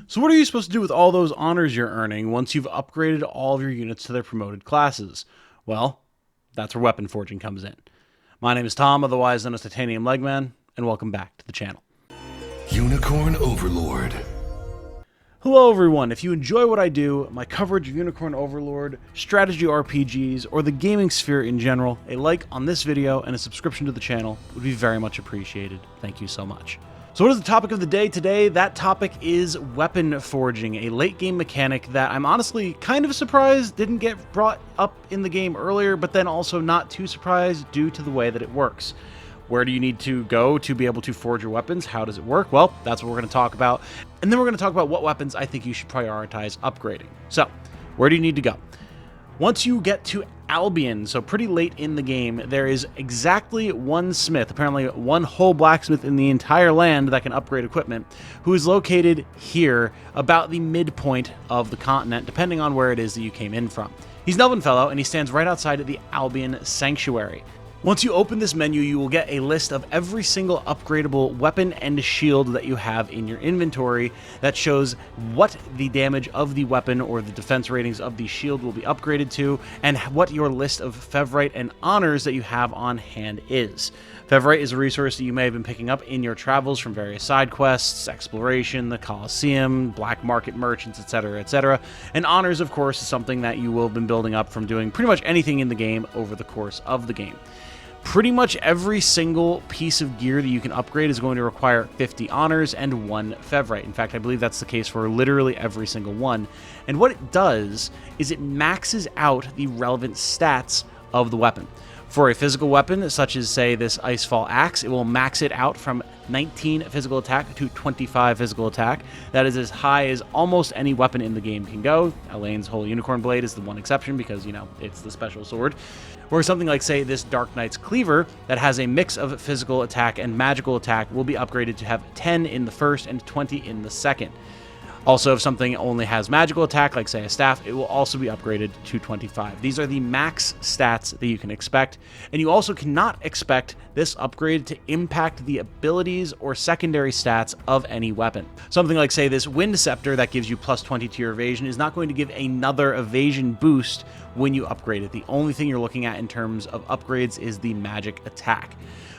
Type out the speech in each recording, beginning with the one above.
So what are you supposed to do with all those honors you're earning once you've upgraded all of your units to their promoted classes? Well, that's where weapon forging comes in. My name is Tom, otherwise known as Titanium Legman, and welcome back to the channel. Unicorn Overlord. Hello everyone, if you enjoy what I do, my coverage of Unicorn Overlord, strategy RPGs, or the gaming sphere in general, a like on this video and a subscription to the channel would be very much appreciated. Thank you so much. So what is the topic of the day today? That topic is weapon forging, a late game mechanic that I'm honestly kind of surprised didn't get brought up in the game earlier, but then also not too surprised due to the way that it works. Where do you need to go to be able to forge your weapons? How does it work? Well, that's what we're going to talk about. And then we're going to talk about what weapons I think you should prioritize upgrading. So, where do you need to go? Once you get to Albion, so pretty late in the game, there is exactly one smith, apparently one whole blacksmith in the entire land that can upgrade equipment, who is located here, about the midpoint of the continent, depending on where it is that you came in from. He's an elven fellow, and he stands right outside of the Albion Sanctuary. Once you open this menu, you will get a list of every single upgradable weapon and shield that you have in your inventory that shows what the damage of the weapon or the defense ratings of the shield will be upgraded to, and what your list of Fevrite and honors that you have on hand is. Fevrite is a resource that you may have been picking up in your travels from various side quests, exploration, the Colosseum, black market merchants, etc., etc. And honors, of course, is something that you will have been building up from doing pretty much anything in the game over the course of the game. Pretty much every single piece of gear that you can upgrade is going to require 50 honors and 1 Fevrite. In fact, I believe that's the case for literally every single one. And what it does is it maxes out the relevant stats of the weapon. For a physical weapon, such as, say, this Icefall Axe, it will max it out from 19 physical attack to 25 physical attack. That is as high as almost any weapon in the game can go. Elaine's Holy Unicorn Blade is the one exception because, you know, it's the special sword. Or something like, say, this Dark Knight's Cleaver that has a mix of physical attack and magical attack will be upgraded to have 10 in the first and 20 in the second. Also, if something only has magical attack, like say a staff, it will also be upgraded to 25. These are the max stats that you can expect, and you also cannot expect this upgrade to impact the abilities or secondary stats of any weapon. Something like, say, this Wind Scepter that gives you plus 20 to your evasion is not going to give another evasion boost when you upgrade it. The only thing you're looking at in terms of upgrades is the magic attack.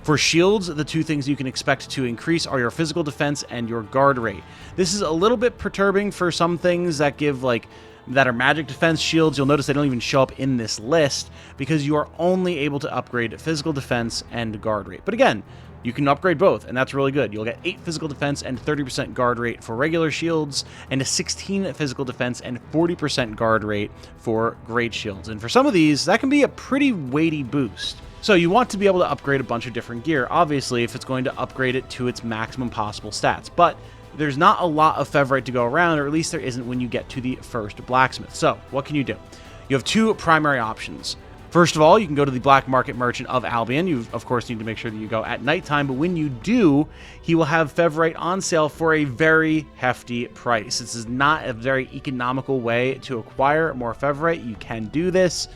For shields, the two things you can expect to increase are your physical defense and your guard rate. This is a little bit perturbing for some things that give, that are magic defense shields. You'll notice they don't even show up in this list because you are only able to upgrade physical defense and guard rate. But again, you can upgrade both, and that's really good. You'll get 8 physical defense and 30% guard rate for regular shields, and a 16 physical defense and 40% guard rate for great shields. And for some of these, that can be a pretty weighty boost. So you want to be able to upgrade a bunch of different gear, obviously, if it's going to upgrade it to its maximum possible stats. But there's not a lot of Fevrite to go around, or at least there isn't when you get to the first blacksmith. So what can you do? You have two primary options. First of all, you can go to the black market merchant of Albion. You, of course, need to make sure that you go at nighttime, but when you do, he will have Fevrite on sale for a very hefty price. This is not a very economical way to acquire more Fevrite. You can do this,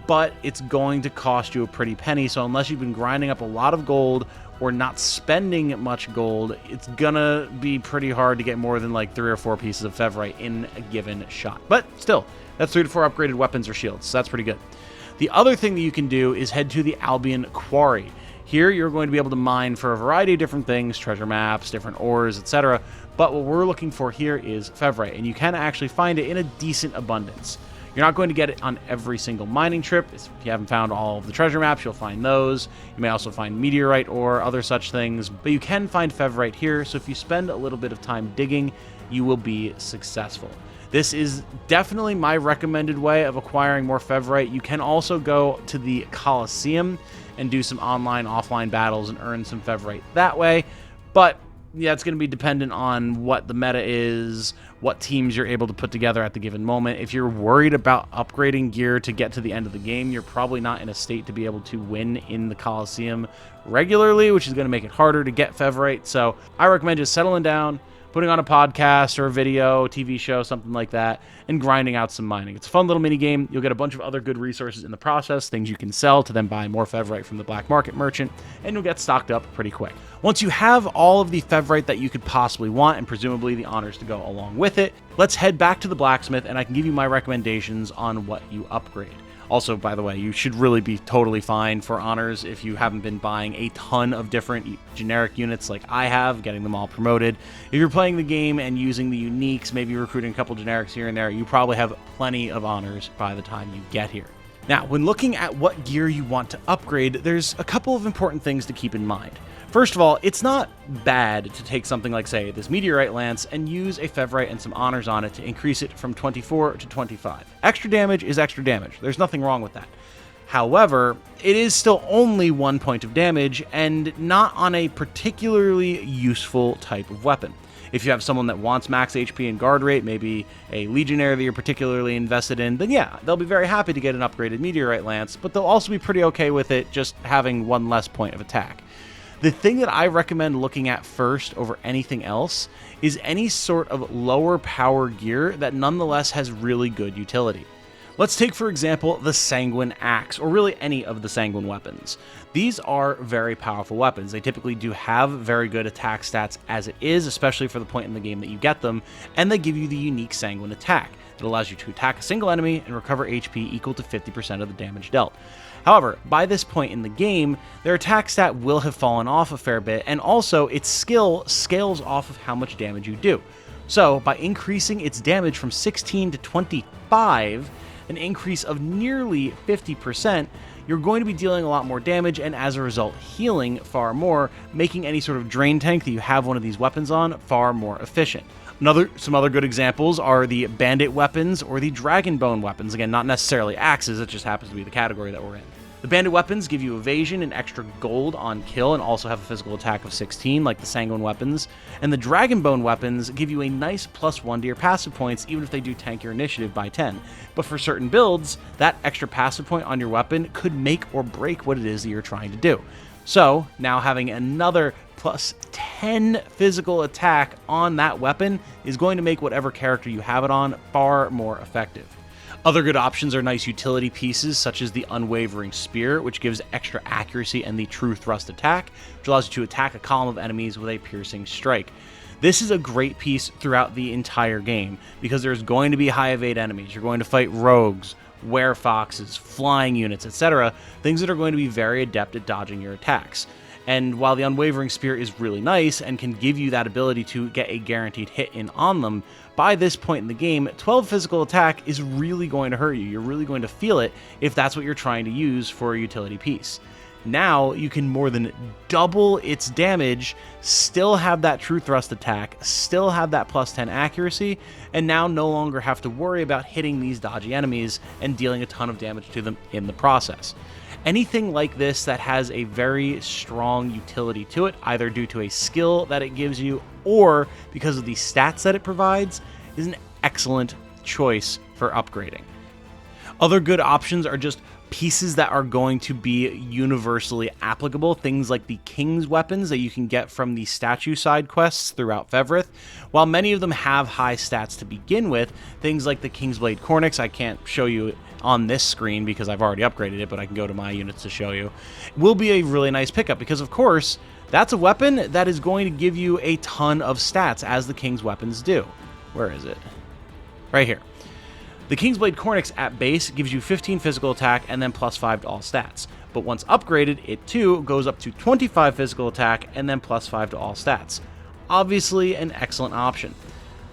but it's going to cost you a pretty penny. So unless you've been grinding up a lot of gold or not spending much gold, it's gonna be pretty hard to get more than like 3 or 4 pieces of Fevrite in a given shot. But still, that's 3 to 4 upgraded weapons or shields, so that's pretty good. The other thing that you can do is head to the Albion Quarry. Here you're going to be able to mine for a variety of different things, treasure maps, different ores, etc. But what we're looking for here is Fevrite, and you can actually find it in a decent abundance. You're not going to get it on every single mining trip. If you haven't found all of the treasure maps, you'll find those. You may also find meteorite or other such things, but you can find Fevrite here, so if you spend a little bit of time digging, you will be successful. This is definitely my recommended way of acquiring more Fevrite. You can also go to the Colosseum and do some online, offline battles and earn some Fevrite that way, but yeah, it's going to be dependent on what the meta is, what teams you're able to put together at the given moment. If you're worried about upgrading gear to get to the end of the game, you're probably not in a state to be able to win in the Colosseum regularly, which is going to make it harder to get Fevrite. So I recommend just settling down, putting on a podcast or a video, TV show, something like that, and grinding out some mining. It's a fun little mini game. You'll get a bunch of other good resources in the process, things you can sell to then buy more Fevrite from the black market merchant, and you'll get stocked up pretty quick. Once you have all of the Fevrite that you could possibly want, and presumably the honors to go along with it, let's head back to the blacksmith, and I can give you my recommendations on what you upgrade. Also, by the way, you should really be totally fine for honors if you haven't been buying a ton of different generic units like I have, getting them all promoted. If you're playing the game and using the uniques, maybe recruiting a couple generics here and there, you probably have plenty of honors by the time you get here. Now, when looking at what gear you want to upgrade, there's a couple of important things to keep in mind. First of all, it's not bad to take something like, say, this Meteorite Lance and use a Fevrite and some honors on it to increase it from 24 to 25. Extra damage is extra damage. There's nothing wrong with that. However, it is still only 1 point of damage and not on a particularly useful type of weapon. If you have someone that wants max HP and guard rate, maybe a Legionnaire that you're particularly invested in, then yeah, they'll be very happy to get an upgraded Meteorite Lance, but they'll also be pretty okay with it just having one less point of attack. The thing that I recommend looking at first over anything else is any sort of lower power gear that nonetheless has really good utility. Let's take, for example, the Sanguine Axe, or really any of the Sanguine weapons. These are very powerful weapons. They typically do have very good attack stats as it is, especially for the point in the game that you get them, and they give you the unique Sanguine attack. It allows you to attack a single enemy and recover HP equal to 50% of the damage dealt. However, by this point in the game, their attack stat will have fallen off a fair bit, and also its skill scales off of how much damage you do. So, by increasing its damage from 16 to 25, an increase of nearly 50%, you're going to be dealing a lot more damage and as a result healing far more, making any sort of drain tank that you have one of these weapons on far more efficient. Some other good examples are the bandit weapons or the dragon bone weapons. Again, not necessarily axes, it just happens to be the category that we're in. The bandit weapons give you evasion and extra gold on kill and also have a physical attack of 16 like the sanguine weapons. And the dragon bone weapons give you a nice +1 to your passive points even if they do tank your initiative by 10. But for certain builds, that extra passive point on your weapon could make or break what it is that you're trying to do. So now having another +10 physical attack on that weapon is going to make whatever character you have it on far more effective. Other good options are nice utility pieces such as the Unwavering Spear, which gives extra accuracy and the True Thrust attack, which allows you to attack a column of enemies with a piercing strike. This is a great piece throughout the entire game because there's going to be high evade enemies. You're going to fight rogues, werefoxes, flying units, etc., things that are going to be very adept at dodging your attacks. And while the Unwavering Spear is really nice and can give you that ability to get a guaranteed hit in on them, by this point in the game, 12 physical attack is really going to hurt you. You're really going to feel it if that's what you're trying to use for a utility piece. Now you can more than double its damage, still have that True Thrust attack, still have that +10 accuracy, and now no longer have to worry about hitting these dodgy enemies and dealing a ton of damage to them in the process. Anything like this that has a very strong utility to it, either due to a skill that it gives you or because of the stats that it provides, is an excellent choice for upgrading. Other good options are just pieces that are going to be universally applicable, things like the King's weapons that you can get from the statue side quests throughout Fevrite. While many of them have high stats to begin with, things like the King's Blade Cornix, I can't show you on this screen because I've already upgraded it, but I can go to my units to show you, will be a really nice pickup because, of course, that's a weapon that is going to give you a ton of stats, as the King's weapons do. Where is it? Right here. The King's Blade Cornix at base gives you 15 physical attack and then +5 to all stats. But once upgraded, it too goes up to 25 physical attack and then +5 to all stats. Obviously an excellent option.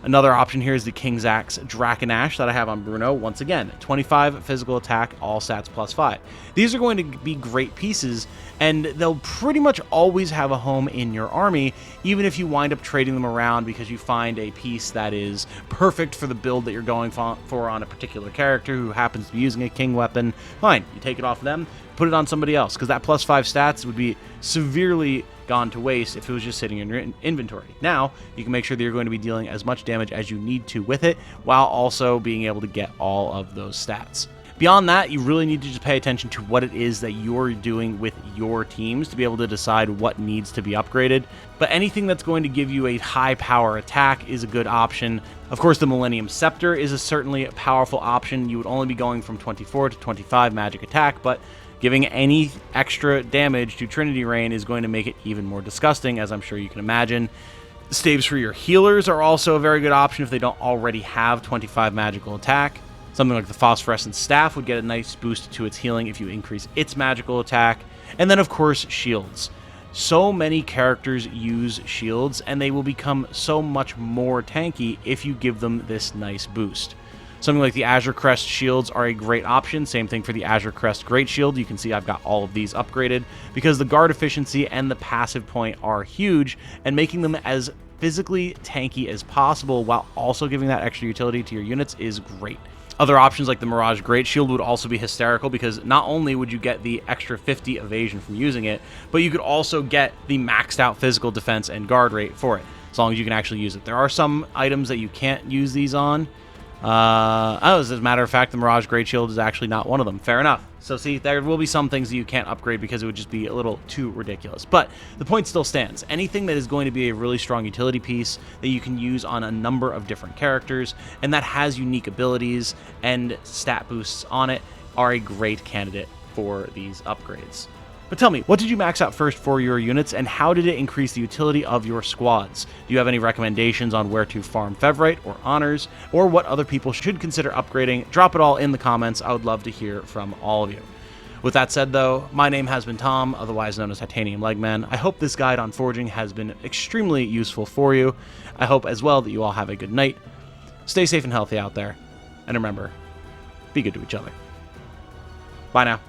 Another option here is the King's Axe Draconash that I have on Bruno. Once again, 25 physical attack, all stats +5. These are going to be great pieces, and they'll pretty much always have a home in your army, even if you wind up trading them around because you find a piece that is perfect for the build that you're going for on a particular character who happens to be using a king weapon. Fine, you take it off them, put it on somebody else, because that +5 stats would be severely gone to waste if it was just sitting in your inventory. Now, you can make sure that you're going to be dealing as much damage as you need to with it, while also being able to get all of those stats. Beyond that, you really need to just pay attention to what it is that you're doing with your teams to be able to decide what needs to be upgraded. But anything that's going to give you a high power attack is a good option. Of course, the Millennium Scepter is certainly a powerful option. You would only be going from 24 to 25 magic attack, but giving any extra damage to Trinity Rain is going to make it even more disgusting, as I'm sure you can imagine. Staves for your healers are also a very good option if they don't already have 25 magical attack. Something like the Phosphorescent Staff would get a nice boost to its healing if you increase its magical attack. And then, of course, shields. So many characters use shields, and they will become so much more tanky if you give them this nice boost. Something like the Azure Crest shields are a great option. Same thing for the Azure Crest Great Shield. You can see I've got all of these upgraded because the guard efficiency and the passive point are huge, and making them as physically tanky as possible while also giving that extra utility to your units is great. Other options like the Mirage Great Shield would also be hysterical because not only would you get the extra 50 evasion from using it, but you could also get the maxed out physical defense and guard rate for it, as long as you can actually use it. There are some items that you can't use these on. As a matter of fact, the Mirage Great Shield is actually not one of them. Fair enough. So see, there will be some things that you can't upgrade because it would just be a little too ridiculous. But the point still stands. Anything that is going to be a really strong utility piece that you can use on a number of different characters and that has unique abilities and stat boosts on it are a great candidate for these upgrades. But tell me, what did you max out first for your units, and how did it increase the utility of your squads? Do you have any recommendations on where to farm Fevrite or honors, or what other people should consider upgrading? Drop it all in the comments. I would love to hear from all of you. With that said, though, my name has been Tom, otherwise known as Titanium Legman. I hope this guide on forging has been extremely useful for you. I hope as well that you all have a good night. Stay safe and healthy out there, and remember, be good to each other. Bye now.